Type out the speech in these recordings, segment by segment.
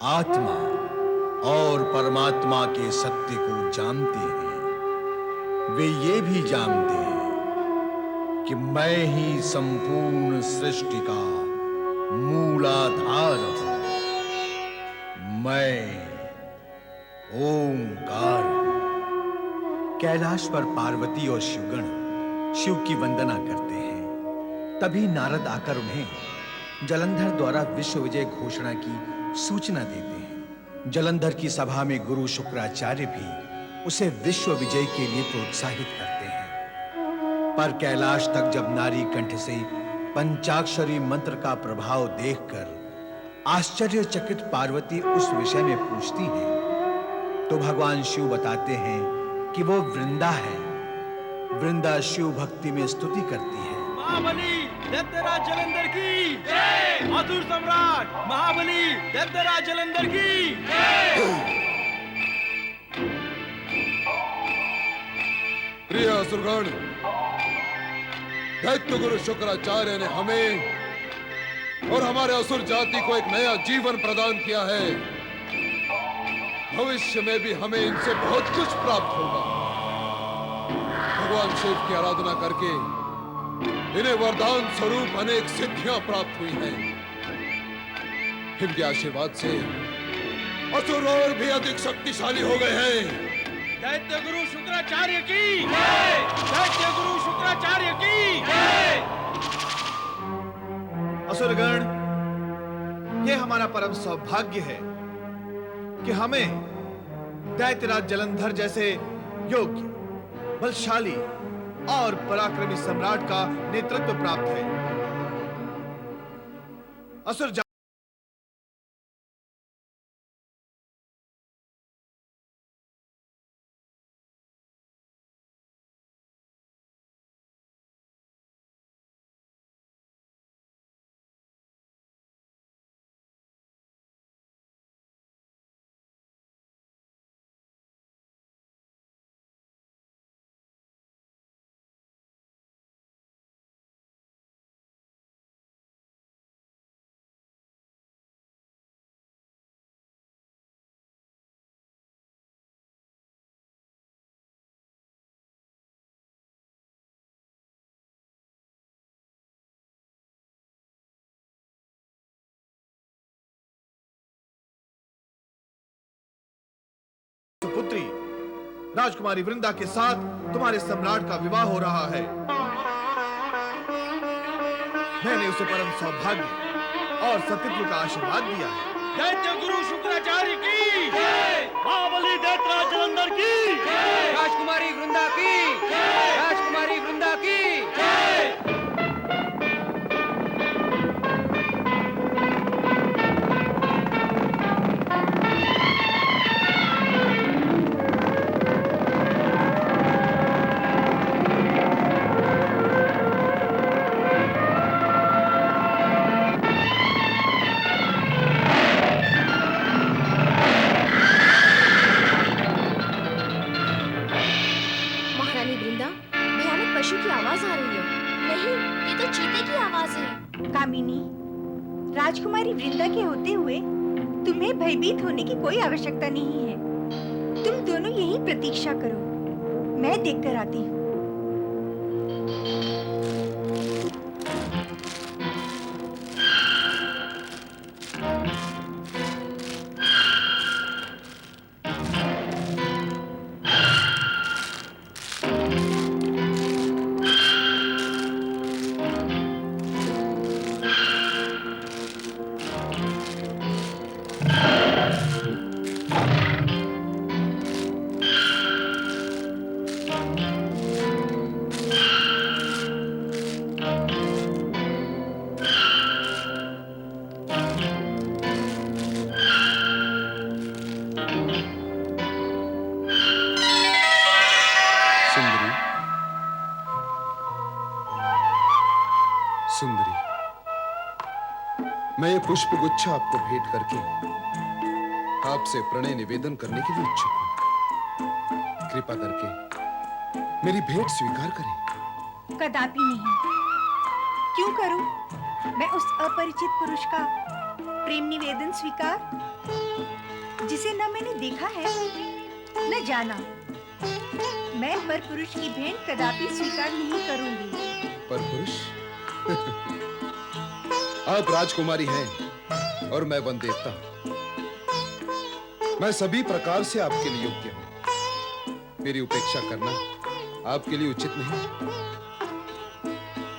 आत्मा और परमात्मा के सत्य को जानते हैं, वे ये भी जानते हैं कि मैं ही संपूर्ण सृष्टि का मूलाधार हूं। मैं ओंकार हूं। कैलाश पर पार्वती और शिवगण शिव की वंदना करते हैं। तभी नारद आकर उन्हें जलंधर द्वारा विश्व विजय घोषणा की सूचना देते हैं। जलंधर की सभा में गुरु शुक्राचार्य भी उसे विश्व विजय के लिए प्रोत्साहित करते हैं। पर कैलाश तक जब नारी कंठ से पंचाक्षरी मंत्र का प्रभाव देखकर आश्चर्यचकित पार्वती उस विषय में पूछती है, तो भगवान शिव बताते हैं कि वो वृंदा है। वृंदा शिव भक्ति में स्तुति करती है। महाबली दैत्यराज जलंधर की जय। असुर सम्राट महाबली दैत्यराज जलंधर की जय। प्रिय असुरगण, दैत्य गुरु शुक्राचार्य ने हमें और हमारे असुर जाति को एक नया जीवन प्रदान किया है। भविष्य में भी हमें इनसे बहुत कुछ प्राप्त होगा। भगवान शिव की आराधना करके इन्हें वरदान स्वरूप अनेक सिद्धियां प्राप्त हुई हैं। इनके आशीर्वाद से असुर और भी अधिक शक्तिशाली हो गए हैं। दैत्य गुरु शुक्राचार्य की जय। दैत्य गुरु शुक्राचार्य की जय। असुरगण, ये हमारा परम सौभाग्य है कि हमें दैत्यराज जलंधर जैसे योग्य, बलशाली और पराक्रमी सम्राट का नेतृत्व प्राप्त है। असुर पुत्री राजकुमारी वृंदा के साथ तुम्हारे सम्राट का विवाह हो रहा है। मैंने उसे परम सौभाग्य और सतीत्व का आशीर्वाद दिया है। दैत्य गुरु शुक्राचार्य की जय। महाबली दैत्यराज जलंधर की जय। राजकुमारी वृंदा की जय। राजकुमारी वृंदा की जय। राजकुमारी वृंदा के होते हुए तुम्हें भयभीत होने की कोई आवश्यकता नहीं है। तुम दोनों यही प्रतीक्षा करो, मैं देखकर आती हूँ। सुंदरी, मैं ये पुष्प गुच्छा आपको भेंट करके आपसे प्रणय निवेदन करने के लिए इच्छुक हूं। कृपा करके मेरी भेंट स्वीकार करें। कदापि नहीं। क्यों करूं मैं उस अपरिचित पुरुष का प्रेम निवेदन स्वीकार? जिसे न मैंने देखा है न जाना। मैं परपुरुष की भेंट कदापि स्वीकार नहीं करूंगी। परपुरुष? आप राजकुमारी हैं और मैं वन देवता। मैं सभी प्रकार से आपके लिए योग्य हूं। मेरी उपेक्षा करना आपके लिए उचित नहीं।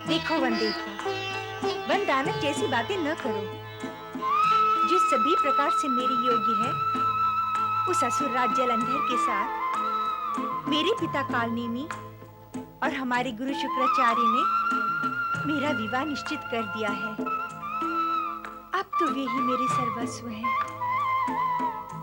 देखो वन देवता, वन दानव जैसी बातें न करो। जो सभी प्रकार से मेरी योग्य है, उस असुरराज जलंधर के साथ मेरे पिता कालनेमी और हमारे गुरु शुक्राचार्य ने मेरा विवाह निश्चित कर दिया है। अब तो वे ही मेरे सर्वस्व हैं।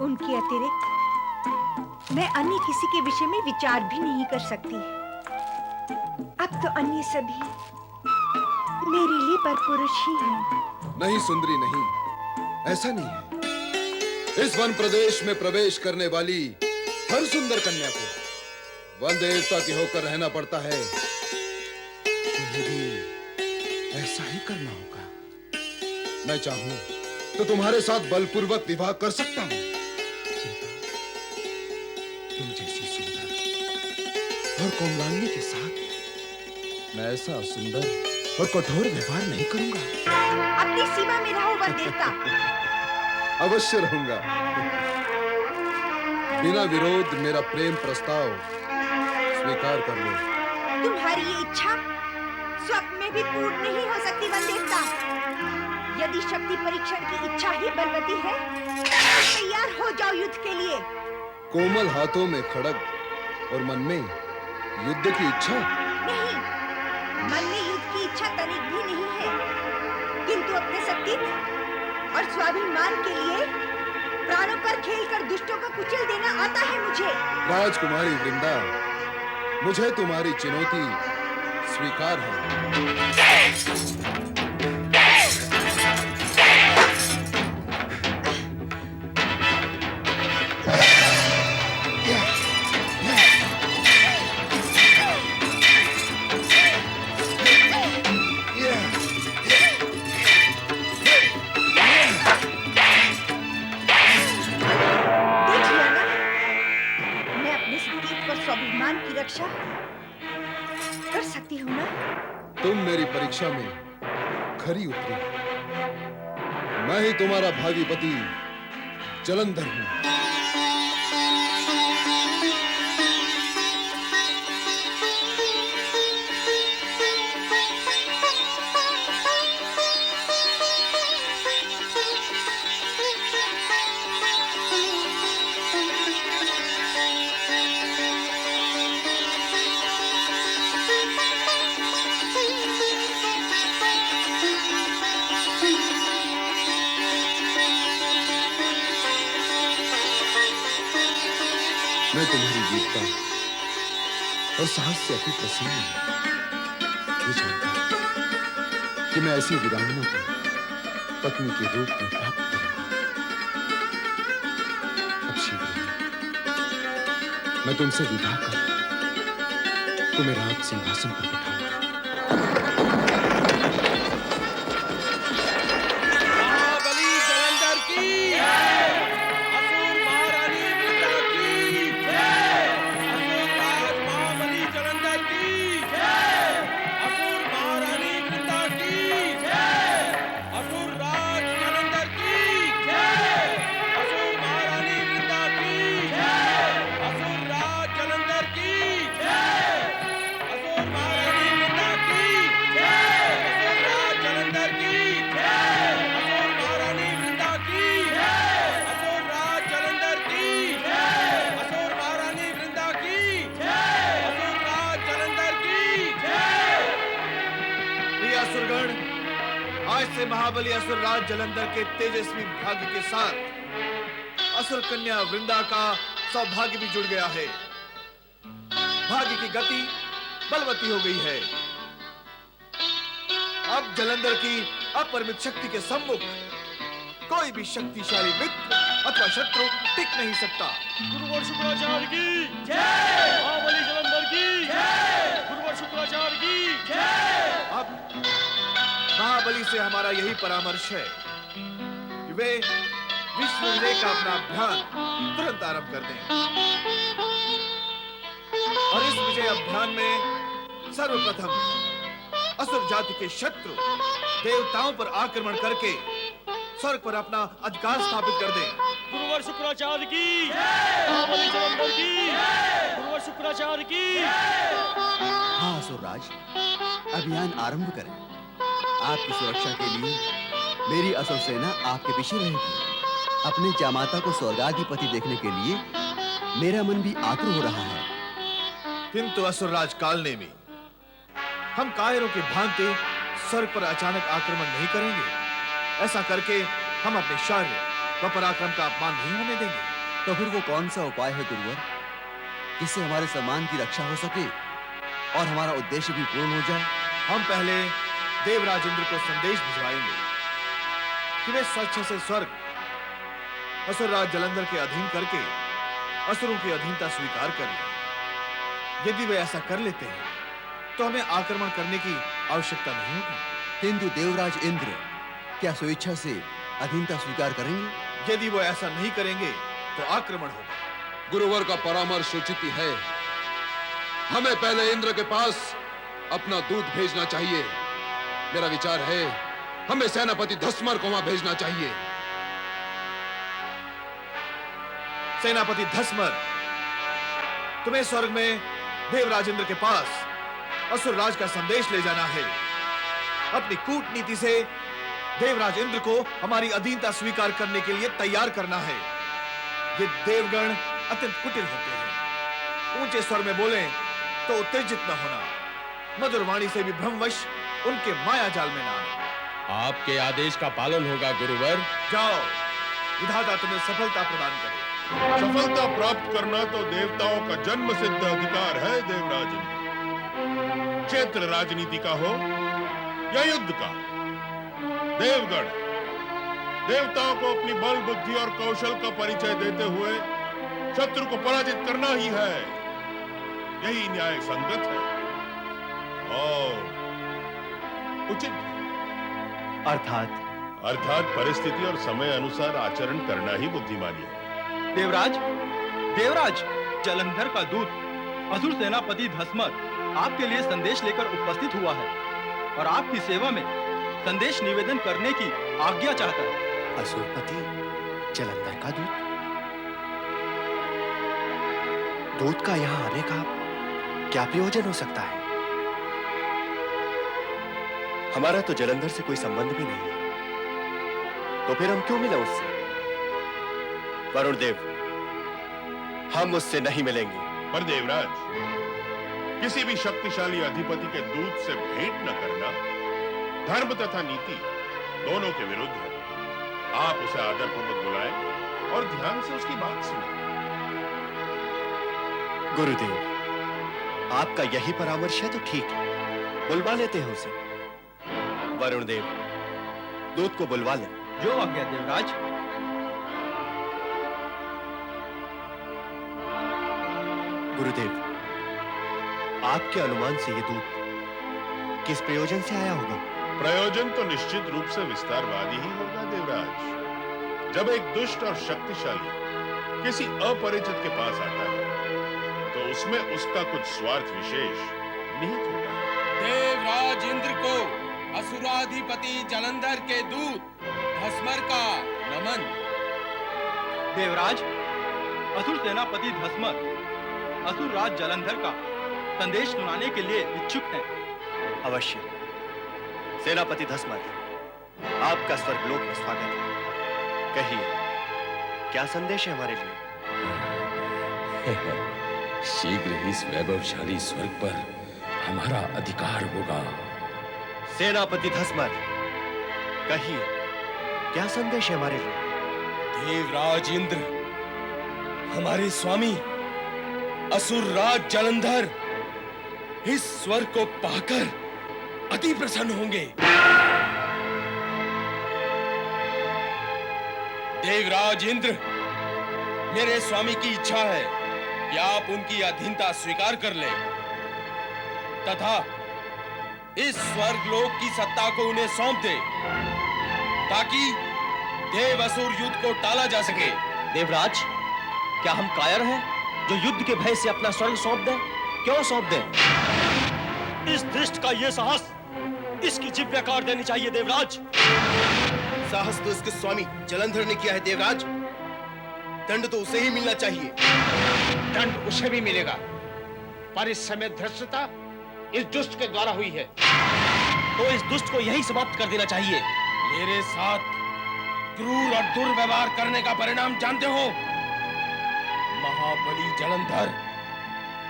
उनके अतिरिक्त मैं अन्य किसी के विषय में विचार भी नहीं कर सकती। अब तो अन्य सभी मेरे लिए परपुरुष ही हैं। नहीं सुंदरी, नहीं, ऐसा नहीं है। इस वन प्रदेश में प्रवेश करने वाली हर सुंदर कन्या को वन देवता के होकर रहना पड़ता है। तुम्हें भी ऐसा ही करना होगा। मैं चाहूं तो तुम्हारे साथ बलपूर्वक विवाह कर सकता हूं। तुम जैसी सुंदर और कोमलांगी के साथ मैं ऐसा सुंदर और कठोर व्यवहार नहीं करूंगा। अपनी सीमा में रहो वन देवता। अवश्य रहूंगा। बिना विरोध मेरा प्रेम प्रस्ताव स्वीकार कर लो। तुम्हारी ये इच्छा स्वप्न में भी पूर्ण नहीं हो सकती वन देवता। यदि शक्ति परीक्षण की इच्छा ही बलवती है, तो तैयार हो जाओ युद्ध के लिए। कोमल हाथों में खड़ग और मन में युद्ध की इच्छा? नहीं, मन में युद्ध की इच्छा तनिक भी नहीं है, किंतु अपने सतीत्व और स्वाभिमान के लिए प्राणों पर खेलकर दुष्टों को कुचल देना आता है मुझे। राजकुमारी वृंदा, मुझे तुम्हारी चुनौती स्वीकार है। स्वाभिमान की रक्षा कर सकती हूँ ना? तुम मेरी परीक्षा में खरी उतरी। मैं ही तुम्हारा भावी पति जलंधर हूँ। मैं तुम्हारी वीरता और साहस से अति प्रसन्न हूं। ये जानकर कि मैं ऐसी वीरांगना को पत्नी के रूप में प्राप्त करूंगा। अब शीघ्र ही मैं तुमसे विवाह कर तुम्हें राज सिंहासन पर बिठाऊंगा। महाबली जलंधर की असुर महारानी वृंदा की असुर राज महाबली जलंधर की असुर महारानी वृंदा की असुर राज जलंधर की असुर महारानी वृंदा की असुर राज जलंधर की असुर महारानी वृंदा की असुर राज जलंधर की असुर महारानी वृंदा की असुर राज जलंधर की असुर महारानी वृंदा की असुर राज जलंधर की। प्रिय असुरगण, आज से महाबली असुर राज जलंधर के तेजस्वी भाग्य के साथ असुर कन्या वृंदा का सौभाग्य भी जुड़ गया है। भाग्य की गति बलवती हो गई है। अब जलंधर की अपरिमित शक्ति के सम्मुख कोई भी शक्तिशाली मित्र अथवा शत्रु टिक नहीं सकता। गुरुवर शुक्राचार्य की जय, महाबली जलंधर की जय, गुरुवर शुक्राचार्य की जय। अब महाबली से हमारा यही परामर्श है कि वे विश्व विजय का अपना अभियान तुरंत आरंभ कर दें। और इस विजय अभियान में सर्वप्रथम असुर जाति के शत्रु देवताओं पर आक्रमण करके स्वर्ग पर अपना अधिकार स्थापित कर दें। गुरुवर शुक्राचार्य की महाबली जलंधर की गुरुवर शुक्राचार्य की। हाँ असुरराज, अभियान आरंभ करें। आपकी सुरक्षा के लिए मेरी असुर सेना आपके पीछे रहेगी। अपने जामाता को स्वर्गाधिपति देखने के लिए मेरा मन भी आतुर हो रहा है। किंतु असुरराज कालनेमी, हम कायरों की भांति स्वर्ग पर अचानक आक्रमण नहीं करेंगे। ऐसा करके हम अपने शौर्य व पराक्रम का अपमान नहीं होने देंगे। तो फिर वो कौन सा उपाय है गुरुवर, जिससे हमारे सम्मान की रक्षा हो सके और हमारा उद्देश्य भी पूर्ण हो जाए? हम पहले देवराज इंद्र को संदेश भिजवाएंगे कि वे स्वच्छ से स्वर्ग असुरराज जलंधर के अधीन करके असुरों की अधीनता स्वीकार कर लें। यदि वे ऐसा कर लेते हैं तो हमें आक्रमण करने की आवश्यकता नहीं होगी। किंतु देवराज इंद्र क्या स्वेच्छा से अधीनता स्वीकार करेंगे? यदि वो ऐसा नहीं करेंगे तो आक्रमण होगा। गुरुवर का परामर्श उचित ही है। हमें पहले इंद्र के पास अपना दूत भेजना चाहिए। मेरा विचार है हमें सेनापति धस्मर को वहां भेजना चाहिए। सेनापति धस्मर, तुम्हें स्वर्ग में देवराज इंद्र के पास असुरराज का संदेश ले जाना है। अपनी कूटनीति से देवराज इंद्र को हमारी अधीनता स्वीकार करने के लिए तैयार करना है। ये देवगण अत्यंत कुटिल होते हैं। ऊंचे स्वर में बोले तो उत्तेजित न होना, मधुर वाणी से भी भ्रमवश उनके माया जाल में न आना। आपके आदेश का पालन होगा गुरुवर। जाओ, विधाता तुम्हें सफलता प्रदान करे। सफलता प्राप्त करना तो देवताओं का जन्म सिद्ध अधिकार है देवराज। क्षेत्र राजनीति का हो या युद्ध का, देवगण देवताओं को अपनी बल बुद्धि और कौशल का परिचय देते हुए शत्रु को पराजित करना ही है। यही न्याय संगत है और उचित है। अर्थात परिस्थिति और समय अनुसार आचरण करना ही बुद्धिमानी है। देवराज, जलंधर का दूत असुर सेनापति धस्मर आपके लिए संदेश लेकर उपस्थित हुआ है और आपकी सेवा में संदेश निवेदन करने की आज्ञा चाहता है। असुरपति जलंधर का दूत? दूत का यहाँ आने का क्या प्रयोजन हो सकता है? हमारा तो जलंधर से कोई संबंध भी नहीं है, तो फिर हम क्यों मिले उससे? वरुण देव, हम उससे नहीं मिलेंगे। पर देवराज, किसी भी शक्तिशाली अधिपति के दूत से भेंट न करना धर्म तथा नीति दोनों के विरुद्ध है। आप उसे आदरपूर्वक बुलाएं और ध्यान से उसकी बात सुनें। गुरुदेव, आपका यही परामर्श है तो ठीक है, बुलवा लेते हैं उसे। वरुण देव, दूत को बुलवा लें। जो आज्ञा देवराज। गुरुदेव, आपके अनुमान से ये दूत किस प्रयोजन से आया होगा? प्रयोजन तो निश्चित रूप से विस्तारवादी ही होगा देवराज। जब एक दुष्ट और शक्तिशाली किसी अपरिचित के पास आता है तो उसमें उसका कुछ स्वार्थ विशेष निहित होता है। देवराज इंद्र को असुराधिपति जलंधर के दूत धस्मर का नमन। देवराज, असुर सेनापति धस्मर असुर राज जलंधर का संदेश सुनाने के लिए इच्छुक हैं। अवश्य। सेनापति धस्मर, आपका स्वर्गलोक में स्वागत है। कहिए, क्या संदेश है हमारे लिए? शीघ्र ही इस वैभवशाली स्वर्ग पर हमारा अधिकार होगा। सेनापति धस्मर, कहिए, क्या संदेश है हमारे लिए? देवराज इंद्र, हमारे स्वामी असुर राज जलंधर इस स्वर्ग को पाकर अति प्रसन्न होंगे। देवराज इंद्र, मेरे स्वामी की इच्छा है कि आप उनकी अधीनता स्वीकार कर लें तथा इस स्वर्गलोक की सत्ता को उन्हें सौंप दें, ताकि देव असुर युद्ध को टाला जा सके। देवराज, क्या हम कायर हैं जो युद्ध के भय से अपना स्वर्ग सौंप दें? क्यों सौंप दें? इस दृष्ट का ये साहस, इसकी जिह्वा काट देनी चाहिए देवराज। साहस तो इसके स्वामी जलंधर ने किया है देवराज। दंड तो उसे ही मिलना चाहिए। दंड उसे भी मिलेगा, पर इस समय धृष्टता इस दुष्ट के द्वारा हुई है। तो इस दुष्ट को यही समाप्त कर देना चाहिए। मेरे साथ क्रूर और दुर्व्यवहार करने का परिणाम जानते हो? महाबली जलंधर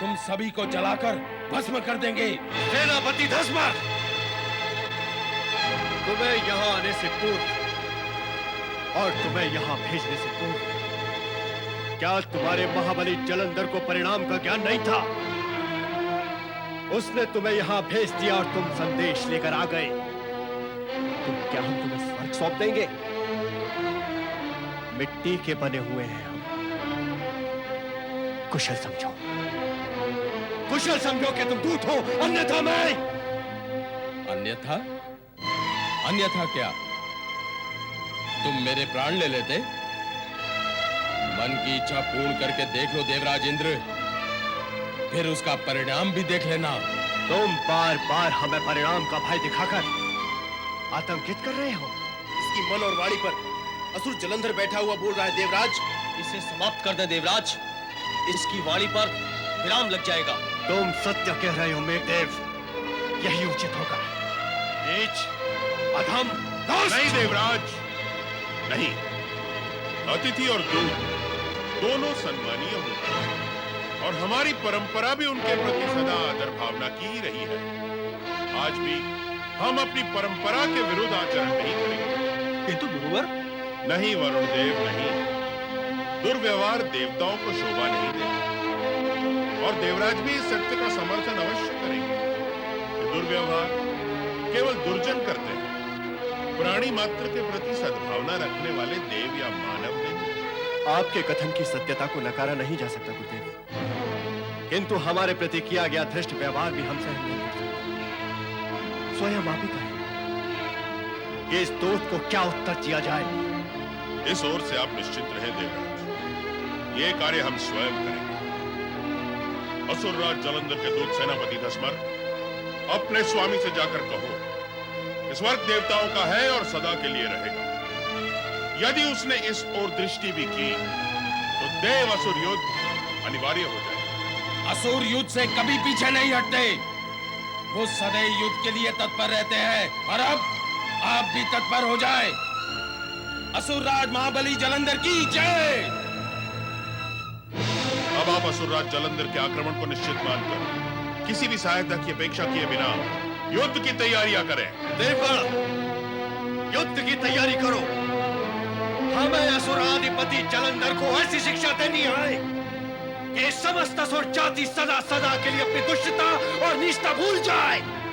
तुम सभी को जलाकर भस्म कर देंगे। सेनापति धस्मा, तुम्हें यहाँ आने से पूर्व और तुम्हें यहाँ भेजने से पूर्व क्या तुम्हारे महाबली जलंधर को परिणाम का ज्ञान नहीं था? उसने तुम्हें यहाँ भेज दिया और तुम संदेश लेकर आ गए। तुम क्या हम तुम्हें स्वर्ग सौंप देंगे? मिट्टी के बने हुए हैं हम। कुशल समझो, कुशल समझो कि तुम दूत हो, अन्यथा मैं। अन्यथा? अन्यथा क्या? तुम मेरे प्राण ले लेते? मन की इच्छा पूर्ण करके देख लो देवराज इंद्र, फिर उसका परिणाम भी देख लेना। तुम बार बार हमें परिणाम का भय दिखाकर आतंकित कर रहे हो। इसकी मन और वाणी पर असुर जलंधर बैठा हुआ बोल रहा है देवराज। इसे समाप्त कर दे देवराज, इसकी वाणी पर विराम लग जाएगा। तुम सत्य कह रहे हो मेघदेव, यही उचित होगा। नीच, अधम, नहीं देवराज, नहीं। अतिथि और दूत दोनों सन्मानीय होते हैं और हमारी परंपरा भी उनके प्रति सदा आदर भावना की ही रही है। आज भी हम अपनी परंपरा के विरुद्ध आचरण नहीं करेंगे। किंतु गुरुवर, नहीं वरुण देव, नहीं। दुर्व्यवहार देवताओं को शोभा नहीं देता और देवराज भी इस सत्य का समर्थन अवश्य करेंगे कि दुर्व्यवहार केवल दुर्जन करते हैं, प्राणी मात्र के प्रति सद्भावना रखने वाले देव या मानव नहीं। आपके कथन की सत्यता को नकारा नहीं जा सकता गुरुदेव, किंतु हमारे प्रति किया गया धृष्ट व्यवहार भी हम सहन नहीं कर सकते। स्वयं आप ही कहें कि इस दोस्त को क्या उत्तर दिया जाए। इस ओर से आप निश्चिंत रहें देवराज, ये कार्य हम स्वयं करेंगे। असुरराज जलंधर के दूत सेनापति धस्मर, अपने स्वामी से जाकर कहो कि स्वर्ग देवताओं का है और सदा के लिए रहेगा। यदि उसने इस ओर दृष्टि भी की तो देव असुर युद्ध अनिवार्य हो जाएगा। असुर युद्ध से कभी पीछे नहीं हटते, वो सदैव युद्ध के लिए तत्पर रहते हैं। और अब आप भी तत्पर हो जाए। असुरराज महाबली जलंधर की जय। अब आप असुरराज जलंधर के आक्रमण को निश्चित मानकर किसी भी सहायता की अपेक्षा किए बिना युद्ध की तैयारियां करें। देवगण, युद्ध की तैयारी करो। हमें असुराधिपति जलंधर को ऐसी शिक्षा देनी है कि समस्त असुर जाति सदा सदा के लिए अपनी दुष्टता और नीचता भूल जाए।